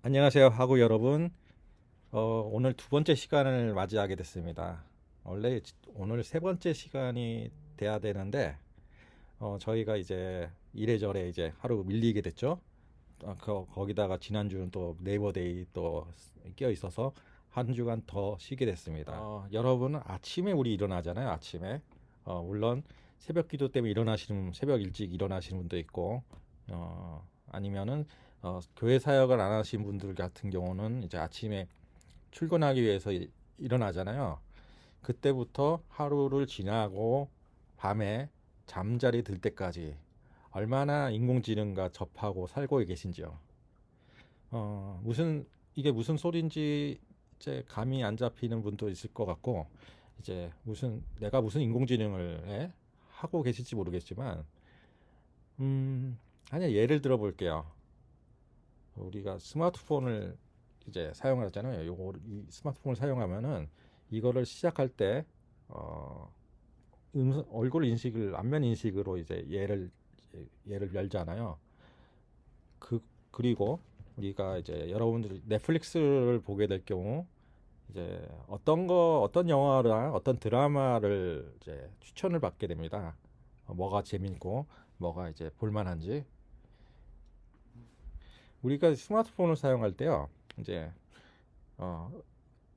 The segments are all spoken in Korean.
안녕하세요 하구 여러분. 오늘 두 번째 시간을 맞이하게 됐습니다. 원래 오늘 세 번째 시간이 돼야 되는데 저희가 이제 이래저래 이제 하루 밀리게 됐죠. 거기다가 지난주는 또 네이버데이 또 껴 있어서 한 주간 더 쉬게 됐습니다. 여러분은 아침에 우리 일어나잖아요. 아침에 물론 새벽 기도 때문에 새벽 일찍 일어나시는 분도 있고 아니면은 교회 사역을 안 하신 분들 같은 경우는 이제 아침에 출근하기 위해서 일어나잖아요. 그때부터 하루를 지나고 밤에 잠자리 들 때까지 얼마나 인공지능과 접하고 살고 계신지요. 이게 무슨 소린지 이제 감이 안 잡히는 분도 있을 것 같고, 이제 내가 무슨 인공지능을 하고 계실지 모르겠지만, 아니 예를 들어 볼게요. 우리가 스마트폰을 이제 사용하잖아요. 이 스마트폰을 사용하면은 이거를 시작할 때 얼굴 인식을 안면 인식으로 이제 얘를 열잖아요. 그리고 우리가 이제 여러분들이 넷플릭스를 보게 될 경우 이제 어떤 영화나 어떤 드라마를 이제 추천을 받게 됩니다. 뭐가 재밌고 뭐가 이제 볼만한지. 우리가 스마트폰을 사용할 때요, 이제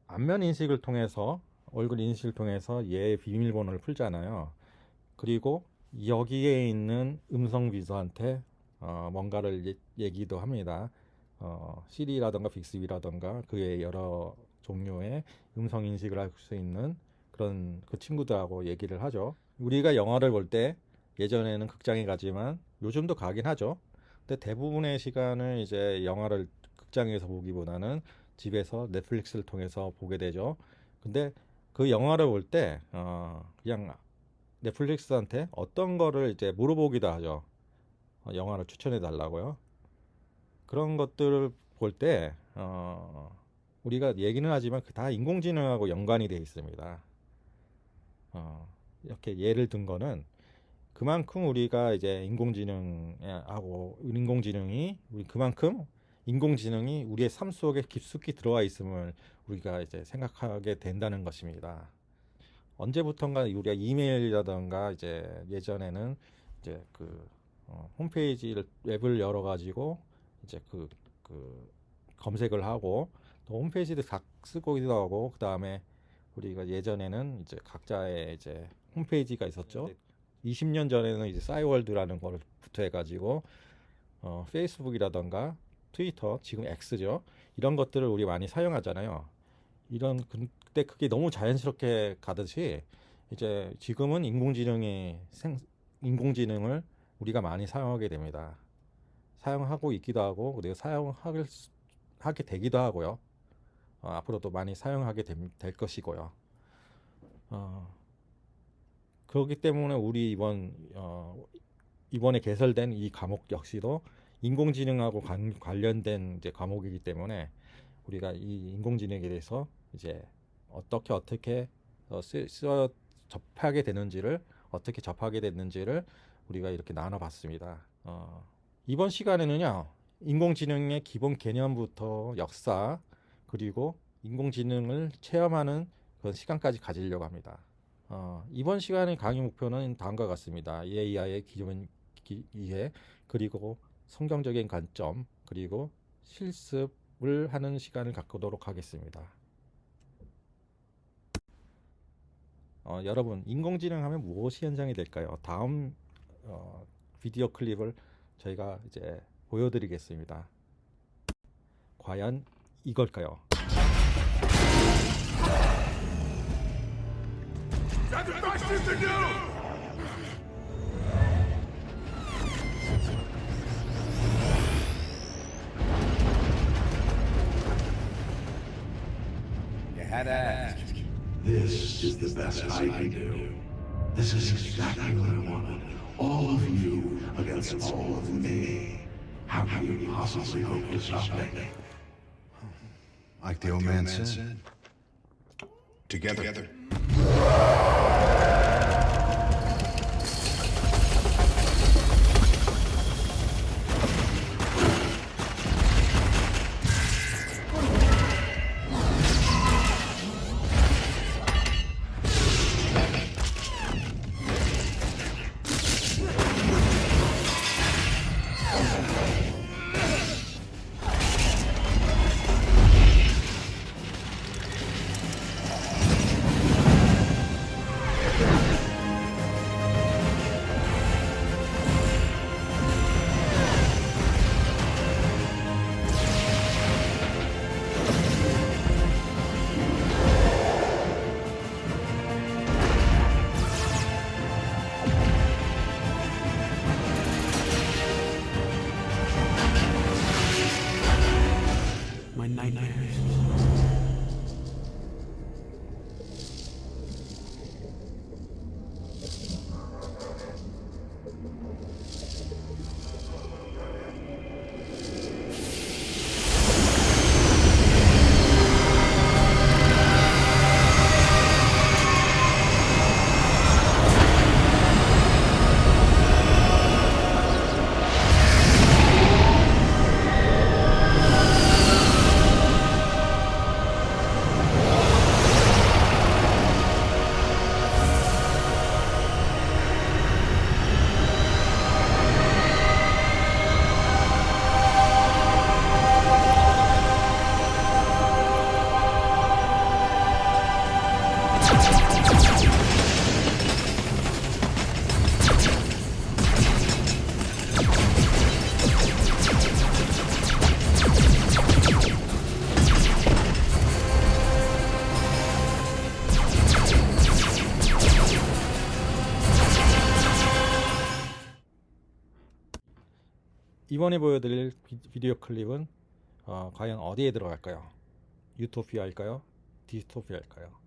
안면 인식을 통해서 얼굴 인식을 통해서 얘의 비밀번호를 풀잖아요. 그리고 여기에 있는 음성 비서한테 뭔가를 얘기도 합니다. 시리라던가 빅스비라던가 그의 여러 종류의 음성 인식을 할 수 있는 그런 그 친구들하고 얘기를 하죠. 우리가 영화를 볼 때 예전에는 극장에 가지만 요즘도 가긴 하죠. 근데 대부분의 시간을 이제 영화를 극장에서 보기보다는 집에서 넷플릭스를 통해서 보게 되죠. 근데 그 영화를 볼 때 그냥 넷플릭스한테 어떤 거를 이제 물어보기도 하죠. 영화를 추천해 달라고요. 그런 것들을 볼 때 우리가 얘기는 하지만 다 인공지능하고 연관이 되어 있습니다. 이렇게 예를 든 거는 그만큼 우리가 이제 인공지능이 우리의 삶 속에 깊숙이 들어와 있음을 우리가 이제 생각하게 된다는 것입니다. 언제부턴가 우리가 이메일이라던가 이제 예전에는 이제 웹을 열어 가지고 이제 검색을 하고 또 홈페이지도 쓰기도 하고, 그 다음에 우리가 예전에는 이제 각자의 이제 홈페이지가 있었죠. 20년 전에는 이제 싸이월드라는 걸 부터 해가지고 페이스북이라던가 트위터, 지금 X죠. 이런 것들을 우리 많이 사용하잖아요. 그때 그게 너무 자연스럽게 가듯이 이제 지금은 인공지능을 우리가 많이 사용하게 됩니다. 사용하고 있기도 하고, 그리고 하게 되기도 하고요. 앞으로도 많이 사용하게 될 것이고요. 그렇기 때문에 우리 이번에 개설된 이 과목 역시도 인공지능하고 관련된 이제 과목이기 때문에 우리가 이 인공지능에 대해서 이제 어떻게 어떻게 접하게 됐는지를 우리가 이렇게 나눠봤습니다. 이번 시간에는요, 인공지능의 기본 개념부터 역사, 그리고 인공지능을 체험하는 그런 시간까지 가지려고 합니다. 이번 시간의 강의 목표는 다음과 같습니다. AI의 기본 이해, 그리고 성경적인 관점, 그리고 실습을 하는 시간을 갖도록 하겠습니다. 여러분, 인공지능 하면 무엇이 현상이 될까요? 다음 비디오 클립을 저희가 이제 보여드리겠습니다. 과연 이걸까요? You had to ask. This is the best I can do. This is exactly what I wanted. All of you against all of me. How can you possibly hope to stop me? Like the old man said. Together. nightmares. 이번에 보여드릴 비디오 클립은 과연 어디에 들어갈까요? 유토피아일까요? 디스토피아일까요?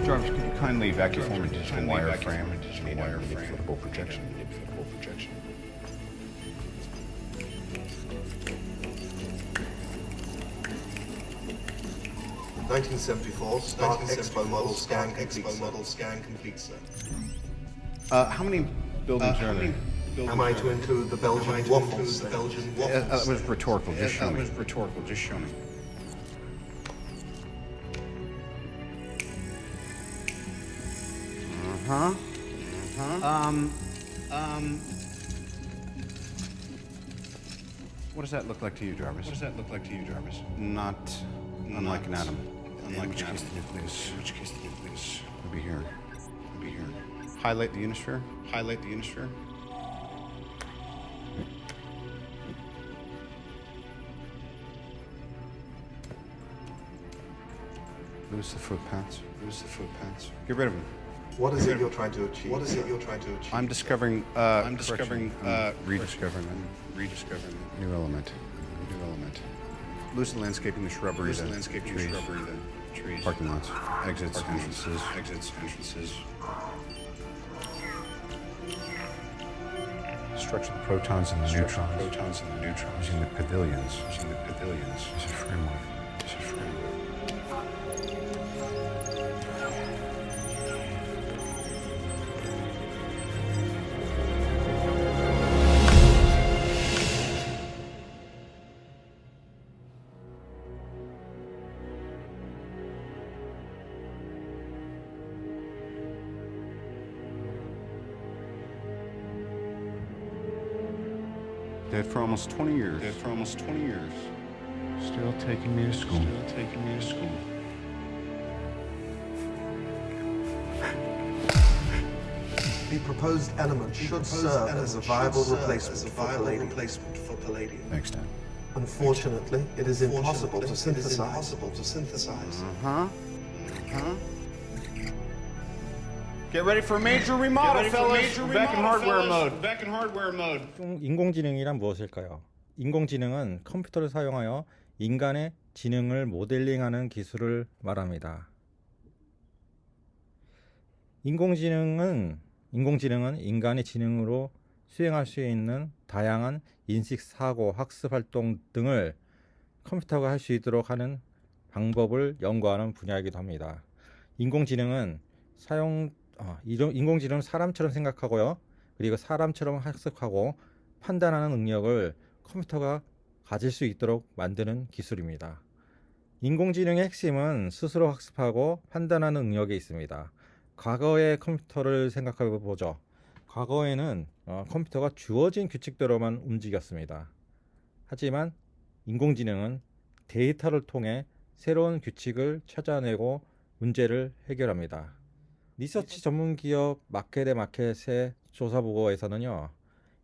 Jarvis, could you kindly evacuate a digital wireframe for the bowl projection? Start Expo model scan complete, sir. How many buildings are there? Am I to include the Belgian waffles? That was rhetorical. Just show me. What does that look like to you, Jarvis? Not unlike an atom. In which case the nucleus would be here. Highlight the Unisphere. Lose the footpaths. Get rid of them. What is it you're trying to achieve? I'm discovering, rediscovering a new element. Lose the landscaping, the shrubbery, the trees, parking lots, exits, entrances. Structure the protons and the neutrons using the pavilions as a framework. Dead for almost 20 years. Still taking me to school. The proposed element should serve as a viable replacement for palladium. Thanks, Dad. Unfortunately, it is impossible to synthesize. Get ready for a major remodel, fellas. We're back in hardware mode. 인공지능이란 무엇일까요? 인공지능은 컴퓨터를 사용하여 인간의 지능을 모델링하는 기술을 말합니다. 인공지능은 인간의 지능으로 수행할 수 있는 다양한 인식, 사고, 학습 활동 등을 컴퓨터가 할 수 있도록 하는 방법을 연구하는 분야이기도 합니다. 인공지능은 사람처럼 생각하고요. 그리고 사람처럼 학습하고 판단하는 능력을 컴퓨터가 가질 수 있도록 만드는 기술입니다. 인공지능의 핵심은 스스로 학습하고 판단하는 능력에 있습니다. 과거의 컴퓨터를 생각해 보죠. 과거에는 컴퓨터가 주어진 규칙대로만 움직였습니다. 하지만 인공지능은 데이터를 통해 새로운 규칙을 찾아내고 문제를 해결합니다. 리서치 전문 기업 마켓의 조사 보고에서는요,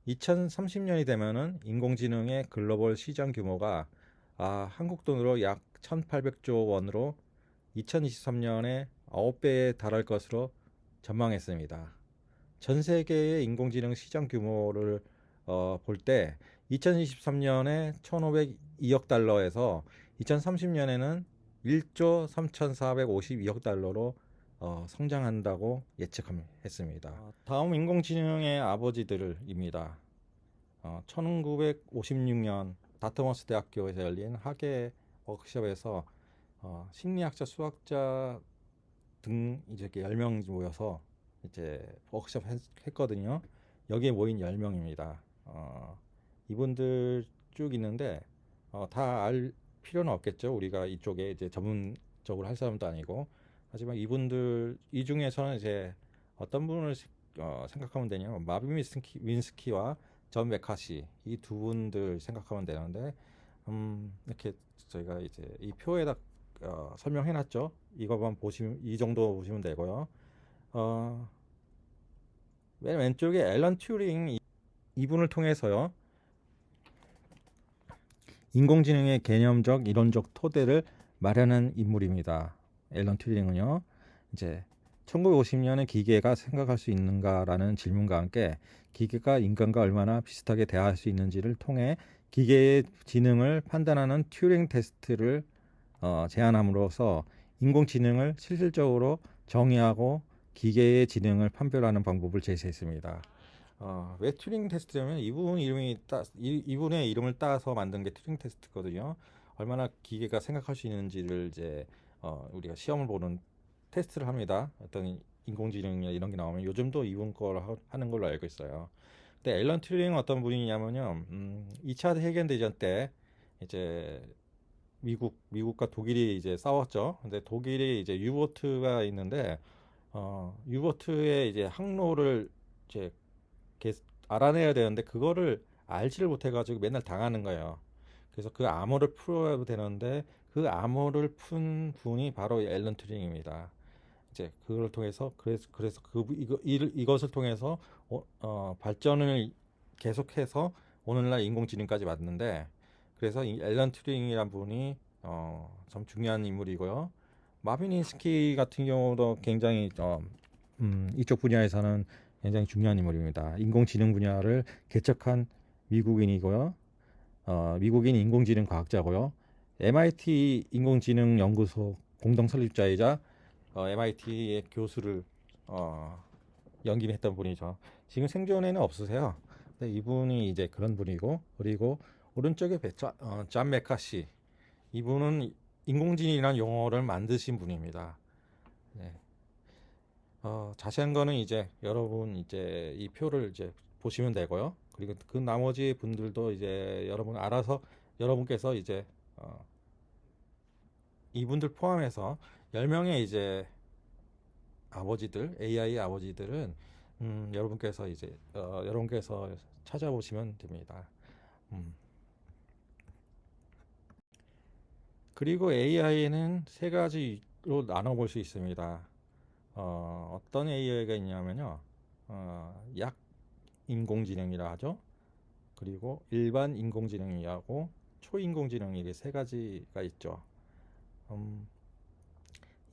2030년이 되면은 인공지능의 글로벌 시장 규모가 한국 돈으로 약 1,800조 원으로 2023년에 9배에 달할 것으로 전망했습니다. 전 세계의 인공지능 시장 규모를 볼 때 2023년에 1,502억 달러에서 2030년에는 1조 3,452억 달러로 성장한다고 예측했습니다. 다음 인공지능의 아버지들입니다. 1956년 다트머스 대학교에서 열린 학예 워크숍에서 심리학자, 수학자 등 이제 10명 모여서 이제 워크숍 했거든요. 여기에 모인 10명입니다. 이분들 쭉 있는데 다 알 필요는 없겠죠. 우리가 이쪽에 이제 전문적으로 할 사람도 아니고. 하지만 이분들 이 중에서는 이제 어떤 분을 생각하면 되냐면 마빈 윈스키와 존 메카시 이 두 분들 생각하면 되는데 이렇게 저희가 이제 이 표에다 설명해놨죠. 이거만 보시면 이 정도 보시면 되고요. 맨 왼쪽에 앨런 튜링 이분을 통해서요. 인공지능의 개념적 이론적 토대를 마련한 인물입니다. 앨런 튜링은요. 이제 1950년에 기계가 생각할 수 있는가라는 질문과 함께 기계가 인간과 얼마나 비슷하게 대화할 수 있는지를 통해 기계의 지능을 판단하는 튜링 테스트를 제안함으로써 인공지능을 실질적으로 정의하고 기계의 지능을 판별하는 방법을 제시했습니다. 왜 튜링 테스트냐면 이분의 이름을 따서 만든 게 튜링 테스트거든요. 얼마나 기계가 생각할 수 있는지를 이제 우리가 시험을 보는 테스트를 합니다. 어떤 인공지능이나 이런 게 나오면 요즘도 이분 걸 하는 걸로 알고 있어요. 근데 앨런 튜링은 어떤 분이냐면요. 2차 세계대전 때 이제 미국과 독일이 이제 싸웠죠. 근데 독일이 이제 유보트가 있는데 유보트의 이제 항로를 이제 알아내야 되는데 그거를 알지를 못해가지고 맨날 당하는 거예요. 그래서 그 암호를 풀어야 되는데 그 암호를 푼 분이 바로 앨런 튜링입니다. 이제 그걸 통해서 그래서 이것을 통해서 발전을 계속해서 오늘날 인공지능까지 왔는데 그래서 이 앨런 튜링이란 분이 참 중요한 인물이고요. 마빈 윈스키 같은 경우도 굉장히 이쪽 분야에서는 굉장히 중요한 인물입니다. 인공지능 분야를 개척한 미국인이고요. 미국인 인공지능 과학자고요. MIT 인공지능 연구소 공동 설립자이자 MIT의 교수를 연임했던 분이죠. 지금 생존에는 없으세요. 근데 이분이 이제 그런 분이고, 그리고 오른쪽에 존 메카시, 이분은 인공지능이라는 용어를 만드신 분입니다. 네. 자세한 거는 이제 여러분 이제 이 표를 이제 보시면 되고요. 그리고 그 나머지 분들도 이제 여러분 알아서 여러분께서 이제 이분들 포함해서 10명의 이제 아버지들, AI 아버지들은 여러분께서 이제 여러분께서 찾아보시면 됩니다. 그리고 AI는 세 가지로 나눠볼 수 있습니다. 어떤 AI가 있냐면요. 약 인공지능이라 하죠. 그리고 일반 인공지능이하고 초인공지능 이게 세 가지가 있죠.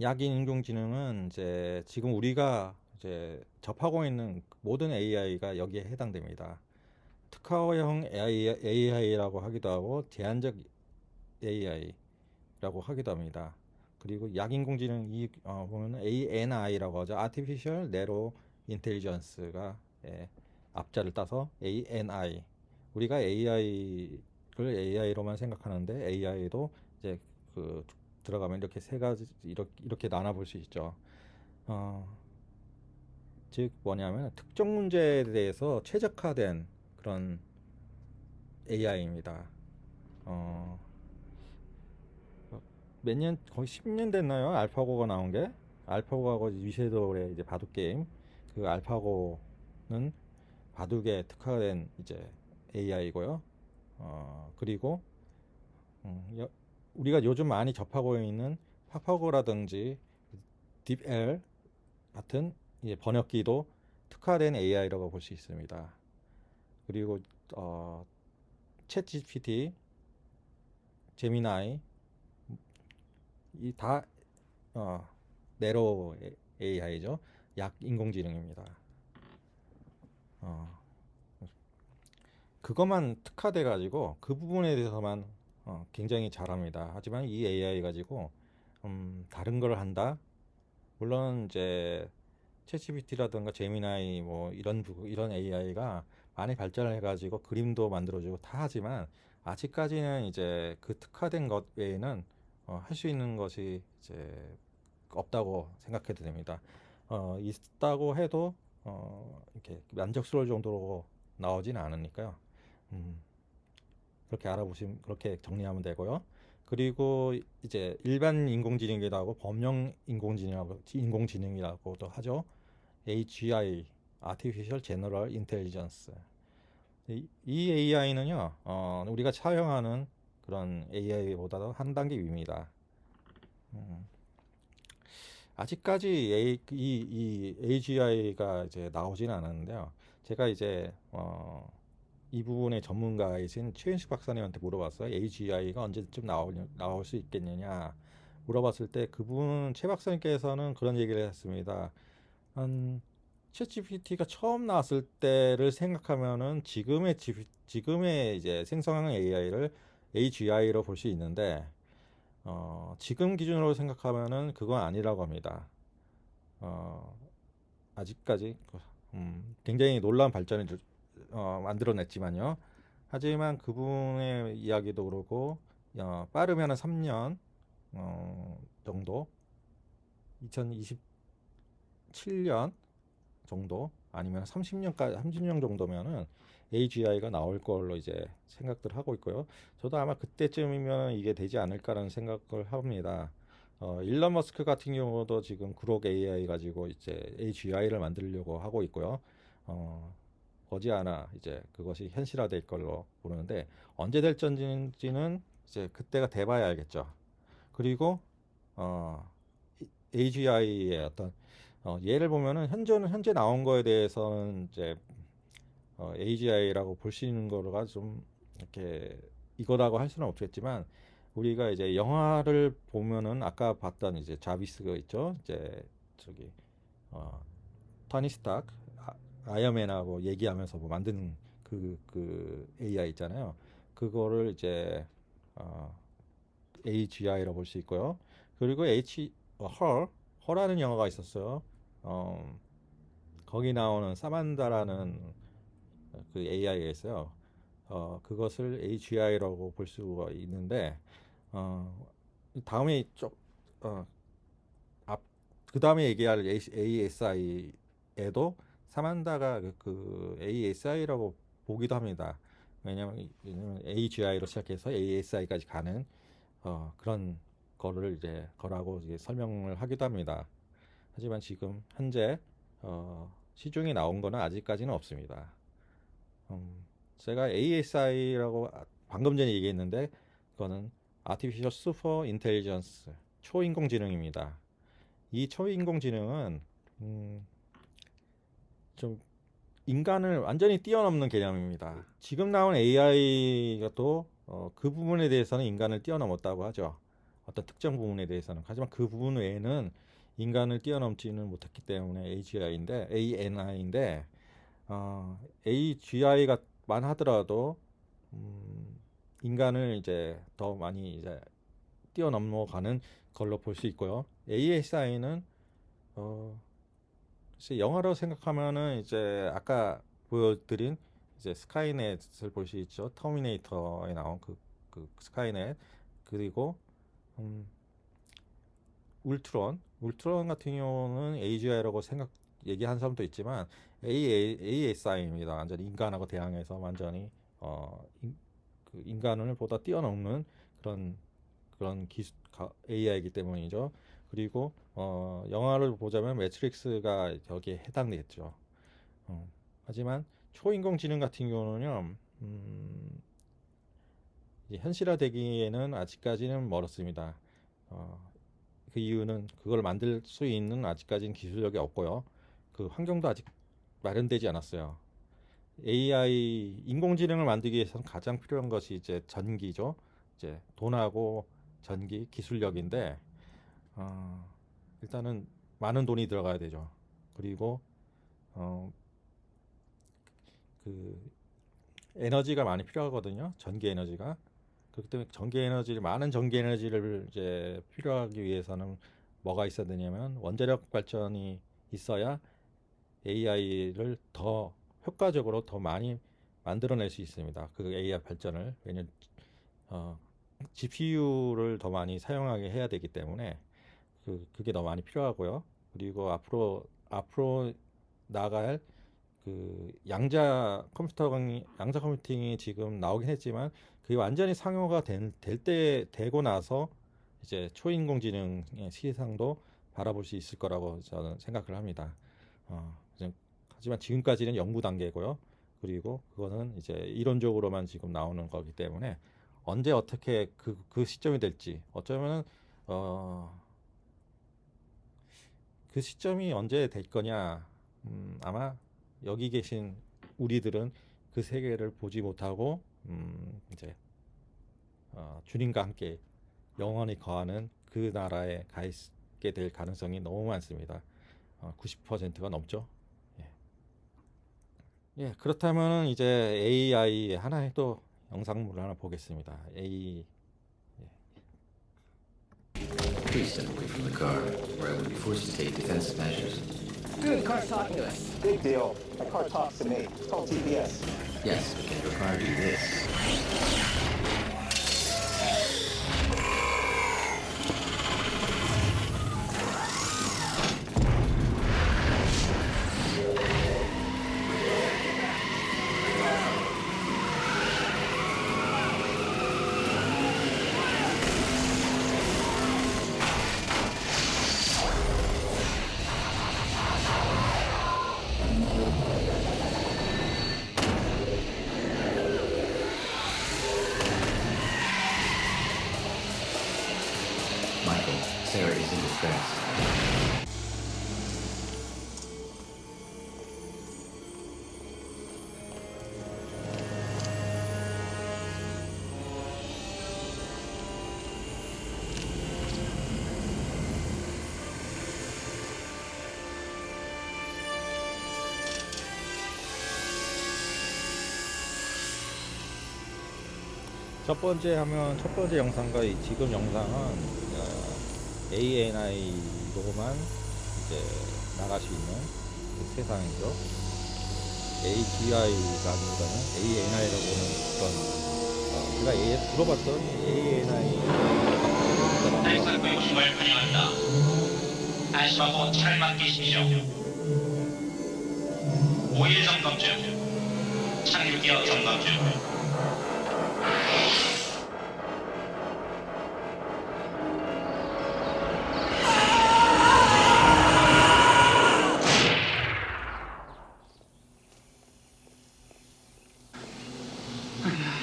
약인 인공지능은 이제 지금 우리가 이제 접하고 있는 모든 AI가 여기에 해당됩니다. 특화형 AI라고 하기도 하고 제한적 AI라고 하기도 합니다. 그리고 약인공지능 보면 ANI라고 하죠. Artificial Narrow Intelligence가 앞자를 따서 ANI. 우리가 AI를 AI로만 생각하는데 AI도 이제 들어가면 이렇게 세 가지 이렇게 나눠볼 수 있죠. 즉 뭐냐면 특정 문제에 대해서 최적화된 그런 AI입니다. 몇 년, 거의 10년 됐나요? 알파고가 나온 게? 알파고하고 위섀도우의 이제 바둑 게임. 그 알파고는 바둑에 특화된 이제 AI고요. 그리고 우리가 요즘 많이 접하고 있는 파파고라든지 딥L 같은 이제 번역기도 특화된 AI라고 볼 수 있습니다. 그리고 챗 GPT, 제미나이 이 다 네로 AI죠. 약 인공지능입니다. 그것만 특화돼 가지고 그 부분에 대해서만 굉장히 잘합니다. 하지만 이 AI 가지고 다른 걸 한다. 물론 이제 챗GPT라든가 제미나이 뭐 이런 AI가 많이 발전을 해가지고 그림도 만들어주고 다 하지만 아직까지는 이제 그 특화된 것 외에는 할 수 있는 것이 이제 없다고 생각해도 됩니다. 있다고 해도 이렇게 만족스러울 정도로 나오진 않으니까요. 그렇게 정리하면 되고요. 그리고 이제 일반 인공지능이기도 하고 범용 인공지능이라고도 하죠. AGI, Artificial General Intelligence. 이 AI는요, 우리가 사용하는 그런 AI보다도 한 단계 위입니다. 아직까지 이 AGI가 이제 나오지는 않았는데요. 제가 이제 이 부분의 전문가이신 최윤식 박사님한테 물어봤어요. AGI가 언제쯤 나올 수 있겠느냐 물어봤을 때 그분 최 박사님께서는 그런 얘기를 했습니다. 챗GPT가 처음 나왔을 때를 생각하면은 지금의 이제 생성형 AI를 AGI로 볼 수 있는데 지금 기준으로 생각하면은 그건 아니라고 합니다. 아직까지 굉장히 놀라운 발전을 만들어냈지만요. 하지만 그분의 이야기도 그렇고 빠르면 3년 정도 2027년 정도 아니면 30년 정도면은 AGI가 나올 걸로 이제 생각들 하고 있고요. 저도 아마 그때쯤이면 이게 되지 않을까라는 생각을 합니다. 일론 머스크 같은 경우도 지금 그록 AI 가지고 이제 AGI를 만들려고 하고 있고요. 거지않아 이제 그것이 현실화될 걸로 보는데 언제 될지는 이제 그때가 돼봐야 알겠죠. 그리고 AGI의 어떤 예를 보면은 현재 나온 거에 대해서는 이제 AGI라고 볼 수 있는 거가 좀 이렇게 이거라고 할 수는 없겠지만 우리가 이제 영화를 보면은 아까 봤던 이제 자비스가 있죠. 이제 저기 토니 스타크 아이언맨하고 얘기하면서 뭐 만든 그 AI 있잖아요. 그거를 이제 AGI라고 볼 수 있고요. 그리고 헐라는 영화가 있었어요. 거기 나오는 사만다라는 그 AI가 있어요. 그것을 AGI라고 볼 수가 있는데 다음에 그 다음에 얘기할 ASI에도 사만다가 그 ASI라고 보기도 합니다. 왜냐면 AGI로 시작해서 ASI까지 가는 그런 거라고 이제 설명을 하기도 합니다. 하지만 지금 현재 시중에 나온 거는 아직까지는 없습니다. 제가 ASI라고 방금 전에 얘기했는데 그거는 Artificial Super Intelligence 초인공지능입니다. 이 초인공지능은 좀 인간을 완전히 뛰어넘는 개념입니다. 지금 나온 AI가 또 그 부분에 대해서는 인간을 뛰어넘었다고 하죠. 어떤 특정 부분에 대해서는. 하지만 그 부분 외에는 인간을 뛰어넘지는 못했기 때문에 ANI인데 AGI가만 하더라도 인간을 이제 더 많이 이제 뛰어넘어가는 걸로 볼 수 있고요. ASI는 글쎄 영화로 생각하면은 이제 아까 보여드린 이제 스카이넷을 볼 수 있죠. 터미네이터에 나온 그 스카이넷 그리고 울트론 같은 경우는 AGI라고 얘기한 사람도 있지만 ASI입니다. 완전히 인간하고 대항해서 완전히 그 인간을 보다 뛰어넘는 그런 AI이기 때문이죠. 그리고 영화를 보자면 매트릭스가 여기에 해당되겠죠. 하지만 초인공지능 같은 경우는요, 이제 현실화되기에는 아직까지는 멀었습니다. 그 이유는 그걸 만들 수 있는 아직까지는 기술력이 없고요. 그 환경도 아직 마련되지 않았어요. AI 인공지능을 만들기 위해서는 가장 필요한 것이 이제 전기죠. 이제 돈하고 전기 기술력인데 일단은 많은 돈이 들어가야 되죠. 그리고 그 에너지가 많이 필요하거든요. 전기 에너지가. 그렇기 때문에 많은 전기 에너지를 이제 필요하기 위해서는 뭐가 있어야 되냐면 원자력 발전이 있어야 AI를 더 효과적으로 더 많이 만들어낼 수 있습니다. 그 AI 발전을. 왜냐면 GPU를 더 많이 사용하게 해야 되기 때문에 그게 더 많이 필요하고요. 그리고 앞으로 나갈 그 양자 컴퓨팅이 지금 나오긴 했지만 그게 완전히 상용화가 되고 나서 이제 초인공지능의 시상도 바라볼 수 있을 거라고 저는 생각을 합니다. 하지만 지금까지는 연구 단계고요. 그리고 그거는 이제 이론적으로만 지금 나오는 거기 때문에 언제 어떻게 그 시점이 될지 어쩌면은 그 시점이 언제 될 거냐, 아마 여기 계신 우리들은 그 세계를 보지 못하고 이제 주님과 함께 영원히 거하는 그 나라에 가 있게 될 가능성이 너무 많습니다. 90%가 넘죠. 예, 그렇다면 이제 AI 하나의 또 영상물을 하나 보겠습니다. Please step away from the car, or I will be forced to take defensive measures. Dude, the car's talking to us. Big deal. My car talks to me. It's called TPS. Yes, but can your car do this? Michael, Sarah is in distress. 첫 번째 영상과 지금 영상은 ANI로만 이제 나갈 수 있는 그 세상이죠. AGI라기보다는 ANI라고는 그런 제가 물어봤더니 ANI 달성구의 힘을 환영한다. 안심하고 차를 맡기십시오. 5일 점검 중. 착륙기어 점검 중.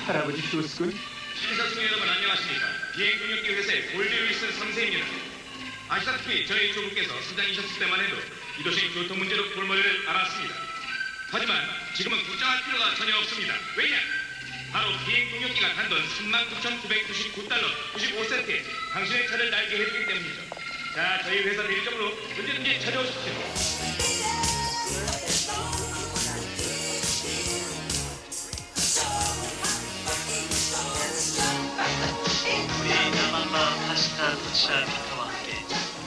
할아버지 휴스군? 시사승 여러분 안녕하십니까. 비행근육기 회사의 골드 윌슨 3세입니다. 아시다시피 저희 조부께서 선장이셨을 때만 해도 이 도시의 교통 문제로 골몰을 앓았습니다. 하지만 지금은 걱정할 필요가 전혀 없습니다. 왜냐? 바로 비행동력기가 단돈 39,999달러 95센트에 당신의 차를 날게 해주기 때문이죠. 자, 저희 회사 대리점으로 언제든지 찾아오십시오. 우리 나만바 파스타 도치라 피터와 함께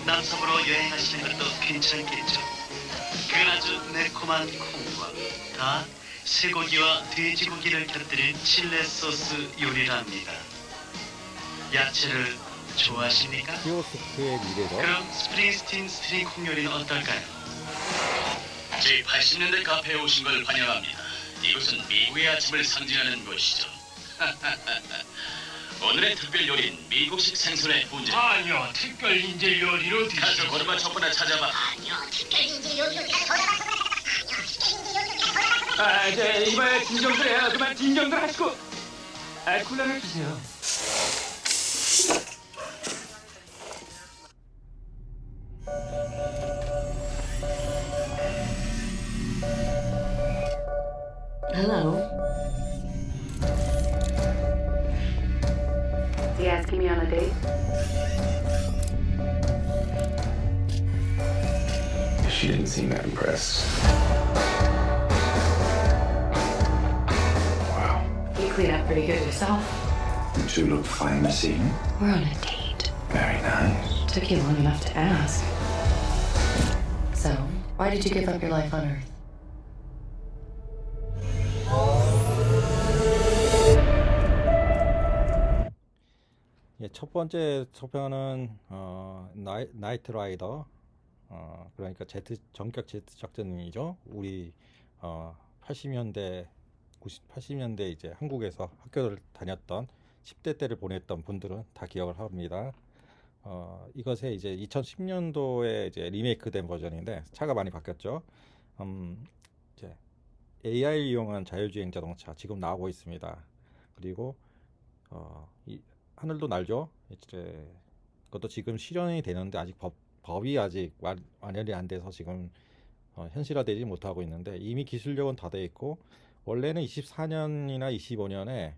남섬으로 여행하시는 것도 괜찮겠죠. 그건 아주 매콤한 콩과 닭, 쇠고기와 돼지고기를 곁들인 칠레 소스 요리랍니다. 야채를 좋아하십니까? 키오스크의 미래죠. 그럼 스프링스틴 스트링 콩요리는 어떨까요? 제 80년대 카페에 오신 걸 환영합니다. 이곳은 미국의 아침을 상징하는 곳이죠. 오늘의 특별 요리는 미국식 생선의 훈제. 아니요, 특별 인재 요리로 가서 고르바초프나 찾아봐. 이번에 진정들 그만 진정들 하시고 콜라를 주세요. Hello. Is he asking me on a date? She didn't seem that impressed. Wow. You clean up pretty good yourself. You two look fine this evening. We're on a date. Very nice. Took you long enough to ask. So, why did you give up your life on Earth? 예, 첫 번째 소편은 나이트 라이더, 그러니까 전격 제트 작전이죠. 우리 80년대 80년대 이제 한국에서 학교를 다녔던 10대 때를 보냈던 분들은 다 기억을 합니다. 이것에 이제 2010년도에 이제 리메이크된 버전인데 차가 많이 바뀌었죠. 이제 AI를 이용한 자율주행 자동차 지금 나오고 있습니다. 그리고 하늘도 날죠. 이제 그것도 지금 실현이 되는데 아직 법이 아직 완연히 안 돼서 지금 현실화되지 못하고 있는데 이미 기술력은 다 돼 있고 원래는 24년이나 25년에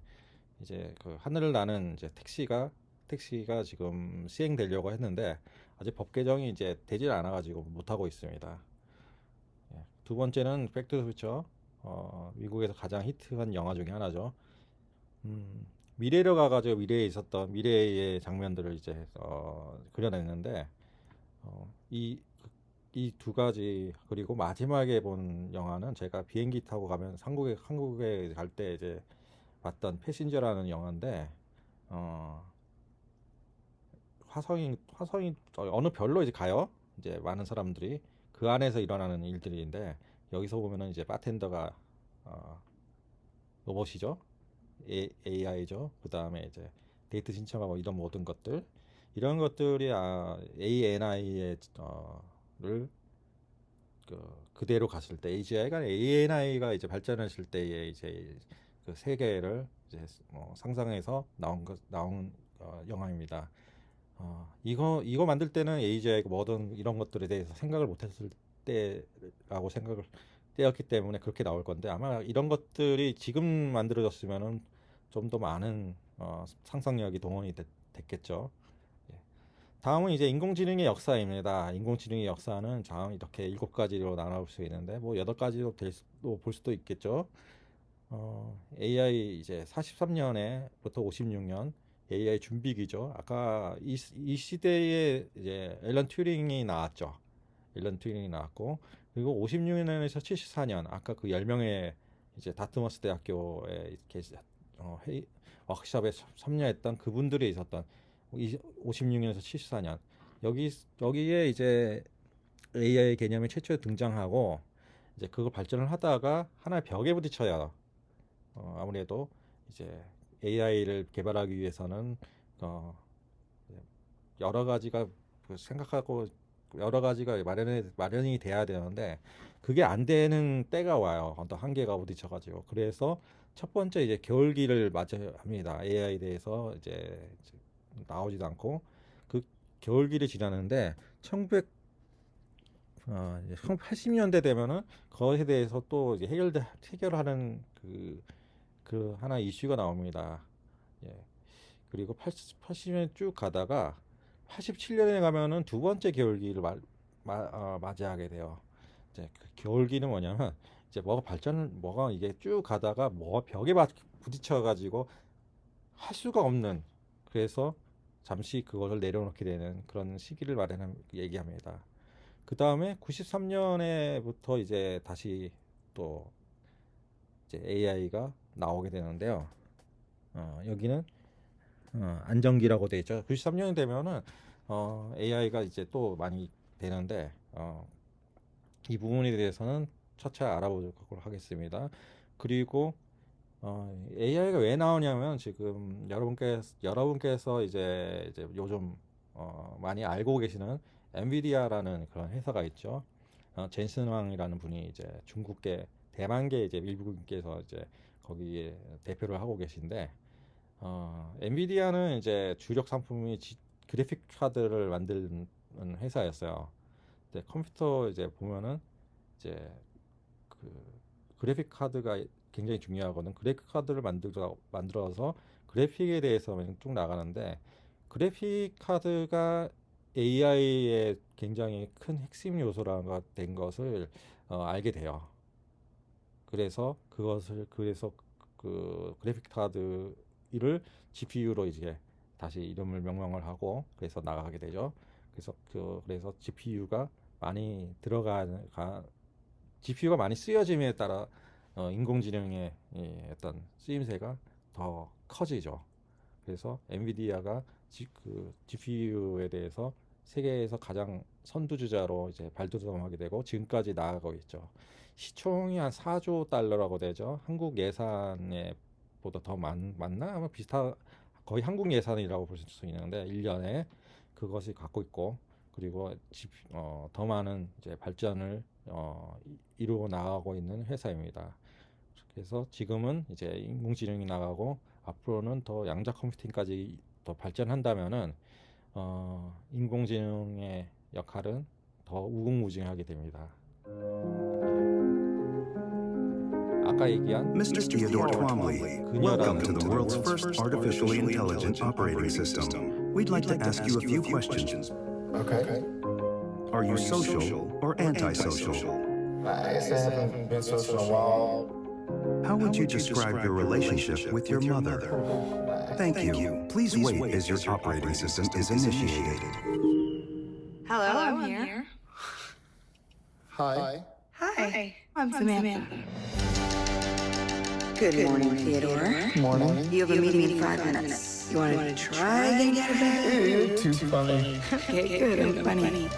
이제 그 하늘을 나는 이제 택시가 지금 시행되려고 했는데 아직 법 개정이 이제 되질 않아 가지고 못 하고 있습니다. 예. 두 번째는 백투더퓨처, 미국에서 가장 히트한 영화 중에 하나죠. 미래로 가가지고 미래에 있었던 미래의 장면들을 이제 그려냈는데 이 두 가지 그리고 마지막에 본 영화는 제가 비행기 타고 가면 한국에 갈 때 이제 봤던 패신저라는 영화인데 화성이 어느 별로 이제 가요. 이제 많은 사람들이 그 안에서 일어나는 일들인데 여기서 보면은 이제 바텐더가 로봇이죠. AI죠. 그 다음에 이제 데이트 신청하고 이런 모든 것들 이런 것들이 ANI의 를 그대로 갔을 때 ANI가 이제 발전했을 때의 이제 그 세계를 이제 상상해서 나온 영화입니다. 이거 만들 때는 AGI가 뭐든 이런 것들에 대해서 생각을 못했을 때였기 때문에 그렇게 나올 건데 아마 이런 것들이 지금 만들어졌으면은 좀 더 많은 상상력이 동원이 됐겠죠. 예. 다음은 이제 인공지능의 역사입니다. 인공지능의 역사는 이렇게 7가지로 나눠볼 수 있는데 뭐 8가지로 볼 수도 있겠죠. AI 이제 43년에부터 56년 AI 준비기죠. 아까 이 시대에 이제 앨런 튜링이 나왔죠. 앨런 튜링이 나왔고 그리고 56년에서 74년 아까 그 10명의 이제 다트머스 대학교에 이렇게 워크숍에 참여했던 그분들이 있었던 56년에서 74년 여기에 이제 AI 개념이 최초에 등장하고 이제 그걸 발전을 하다가 하나의 벽에 부딪혀요. 아무래도 이제 AI를 개발하기 위해서는 여러 가지가 생각하고 여러 가지가 마련이 돼야 되는데 그게 안 되는 때가 와요. 어떤 한계가 부딪혀가지고 그래서 첫 번째 이제 겨울기를 맞이합니다. AI에 대해서 이제 나오지도 않고 그 겨울기를 지나는데 1980년대 되면은 그것에 대해서 또 이제 해결하는 그 하나 이슈가 나옵니다. 예. 그리고 80년 쭉 가다가 87년에 가면은 두 번째 겨울기를 맞이하게 돼요. 이제 그 겨울기는 뭐냐면 이제 뭐가 이게 쭉 가다가 벽에 부딪혀 가지고 할 수가 없는 그래서 잠시 그것을 내려놓게 되는 그런 시기를 얘기합니다. 그 다음에 93년에부터 이제 다시 또 이제 AI가 나오게 되는데요. 여기는 안정기라고 되어 있죠. 93년이 되면은 AI가 이제 또 많이 되는데 이 부분에 대해서는 차차 알아보도록 하겠습니다. 그리고 AI가 왜 나오냐면 지금 여러분께서 이제 요즘 많이 알고 계시는 엔비디아라는 그런 회사가 있죠. 젠슨왕이라는 분이 이제 중국계 대만계 이제 일부분께서 이제 거기에 대표를 하고 계신데, 엔비디아는 이제 주력 상품이 그래픽 카드를 만드는 회사였어요. 근데 컴퓨터 이제 보면은 이제 그 그래픽 카드가 굉장히 중요하거든. 그래픽 카드를 만들어서 그래픽에 대해서 쭉 나가는데, 그래픽 카드가 AI의 굉장히 큰 핵심 요소라는 된 것을 알게 돼요. 그래서 그 그래픽 카드를 GPU로 이제 다시 이름을 명명을 하고 그래서 나가게 되죠. 그래서 GPU가 많이 GPU가 많이 쓰여짐에 따라 인공지능의 어떤 쓰임새가 더 커지죠. 그래서 엔비디아가 그 GPU에 대해서 세계에서 가장 선두주자로 이제 발돋움하게 되고 지금까지 나아가고 있죠. 시총이 한 4조 달러라고 되죠. 한국 예산에 보다 더 많나? 아마 거의 한국 예산이라고 볼 수 있는데 1년에 그것이 갖고 있고, 그리고 더 많은 이제 발전을 이루어 나가고 있는 회사입니다. 그래서 지금은 이제 인공지능이 나가고 앞으로는 더 양자 컴퓨팅까지 더 발전한다면은 인공지능의 역할은 더 우궁무진하게 됩니다. 아까 얘기한 Mr. Theodore Twombly, welcome to the world's first artificially intelligent operating system. We'd like to ask you a few questions. Okay. Are you social or antisocial? I guess I haven't been social in a while. How would you describe your relationship with your mother? Thank you. Please wait as your operating system is initiated. Hello, I'm here. Hi. Hi, I'm Samantha. Good morning, Theodore. Morning. You have a meeting in 5 minutes. You want to try getting out of bed? You're too funny. Okay, good. I'm funny.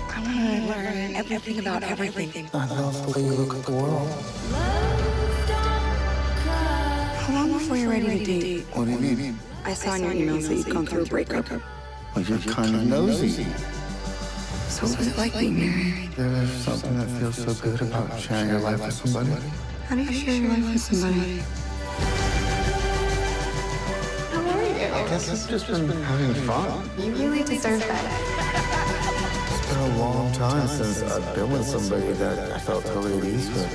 I want to learn everything about everything. I love the way you look at the world. How long before you're ready to date? What do you mean? I saw in your emails that you've gone through a breakup. Well, you're kind of nosy. So what was it like being married? There's something that feels so good about sharing your life with somebody. How do you share your life with somebody? How are you? I guess I've just been having fun. You really deserve that. It's been a long time since I've been with somebody that I felt totally at ease with.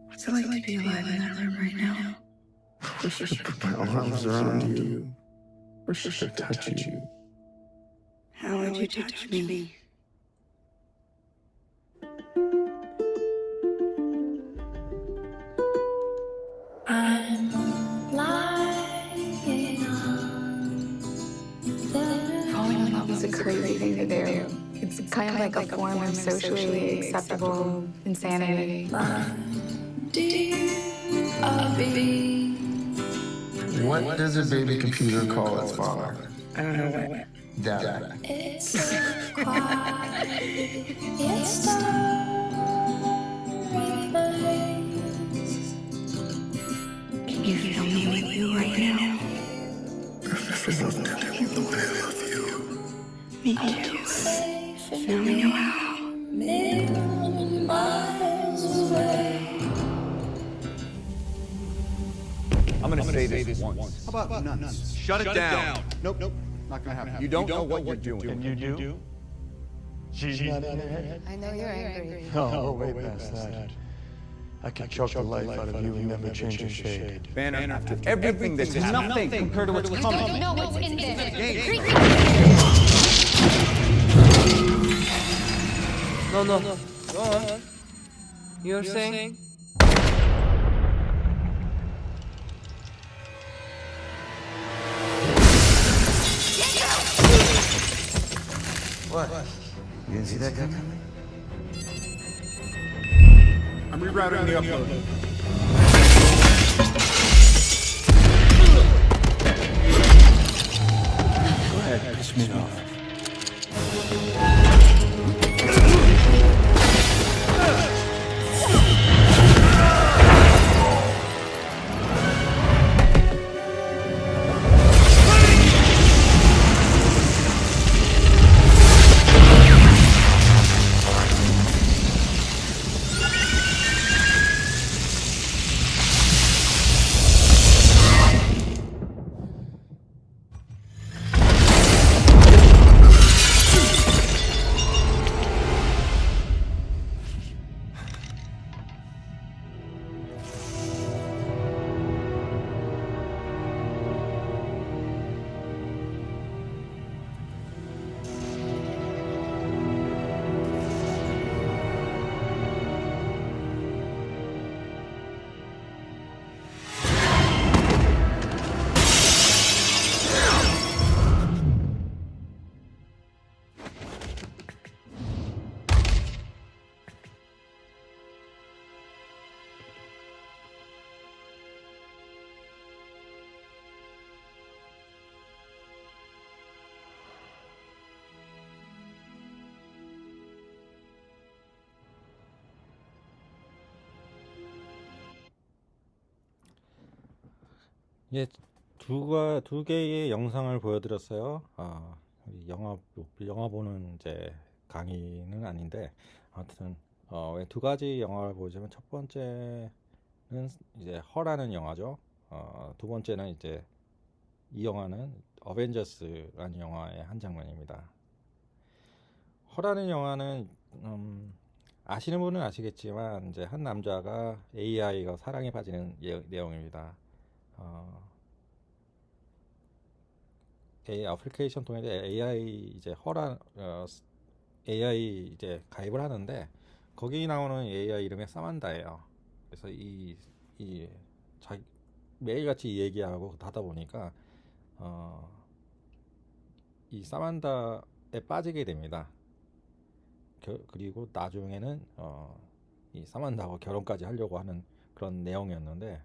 What's it like to be alive in that room right now? I wish I could put my arms around you. Wish I could touch you. How would you touch me? Falling in love is a crazy thing to do. It's kind of like a form of socially acceptable insanity. What does a baby computer call its father? I don't know what. Dad. Can you feel me with you right now? I've never loved anyone the way I love you. Me too. Now we know how. I'm gonna say this once. How about nuns? Shut it down. Nope. Not gonna happen. You don't know what you're doing. And you do? She's not in it. I know you're angry. No, way past that. I could choke the life out of you and never change a shade. Banner, after everything that's nothing compared to what's I coming. don't know what's in there. No. Go on. You're saying? What? You didn't see that coming? I'm rerouting the upload. Go ahead, piss me off. 이제 두 개의 영상을 보여드렸어요. 영화 보는 이제 강의는 아닌데 아무튼 왜 두 가지 영화를 보여주면 첫 번째는 이제 허라는 영화죠. 두 번째는 이제 이 영화는 어벤져스라는 영화의 한 장면입니다. 허라는 영화는 아시는 분은 아시겠지만 이제 한 남자가 AI가 사랑에 빠지는 내용입니다. 애플리케이션 통해서 AI 이제 AI 이제 가입을 하는데 거기 나오는 AI 이름이 사만다예요. 그래서 매일같이 얘기하고 하다 보니까 이 사만다에 빠지게 됩니다. 그리고 나중에는 이 사만다하고 결혼까지 하려고 하는 그런 내용이었는데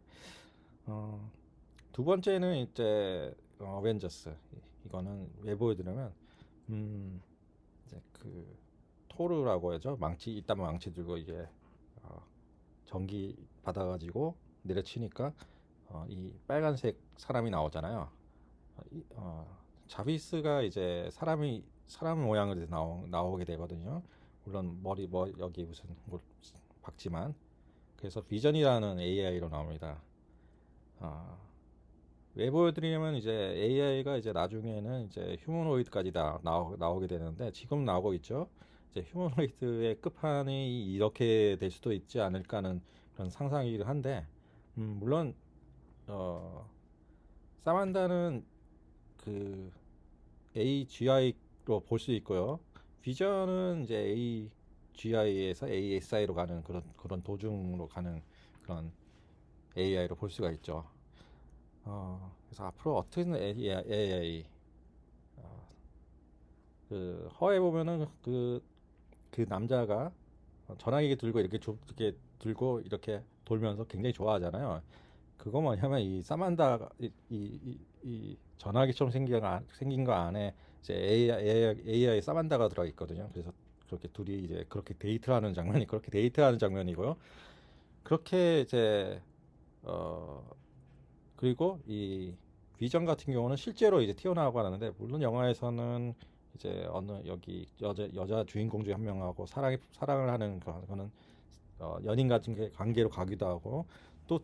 두 번째는 이제 어벤져스. 이거는 왜 보여드리면 이제 그 토르라고 하죠. 이따만 망치 들고 이제 전기 받아가지고 내려치니까 이 빨간색 사람이 나오잖아요. 자비스가 이제 사람 모양으로 나오게 되거든요. 물론 여기 무슨 박지만 그래서 비전이라는 AI로 나옵니다. 왜 보여드리냐면 이제 AI가 이제 나중에는 이제 휴머노이드까지 나오게 되는데 지금 나오고 있죠. 이제 휴머노이드의 끝판이 이렇게 될 수도 있지 않을까 하는 그런 상상이긴 한데 물론 사만다는 그 AGI로 볼 수 있고요. 비전은 이제 AGI에서 ASI로 가는 그런 도중으로 가는 그런 AI로 볼 수가 있죠. 그래서 앞으로 어떻게 AI 그 허에 보면은 그 남자가 전화기 들고 이렇게 들고 이렇게 돌면서 굉장히 좋아하잖아요. 그거 뭐냐면 이 사만다가 이 전화기처럼 생긴 거 안에 이제 AI 사만다가 들어 있거든요. 그래서 그렇게 둘이 이제 그렇게 데이트하는 장면이고요. 그렇게 이제 그리고 이 비전 같은 경우는 실제로 이제 튀어나오고 하는데 물론 영화에서는 이제 여기 여자 주인공 중 한 명하고 사랑을 하는 그거는 연인 같은 관계로 가기도 하고 또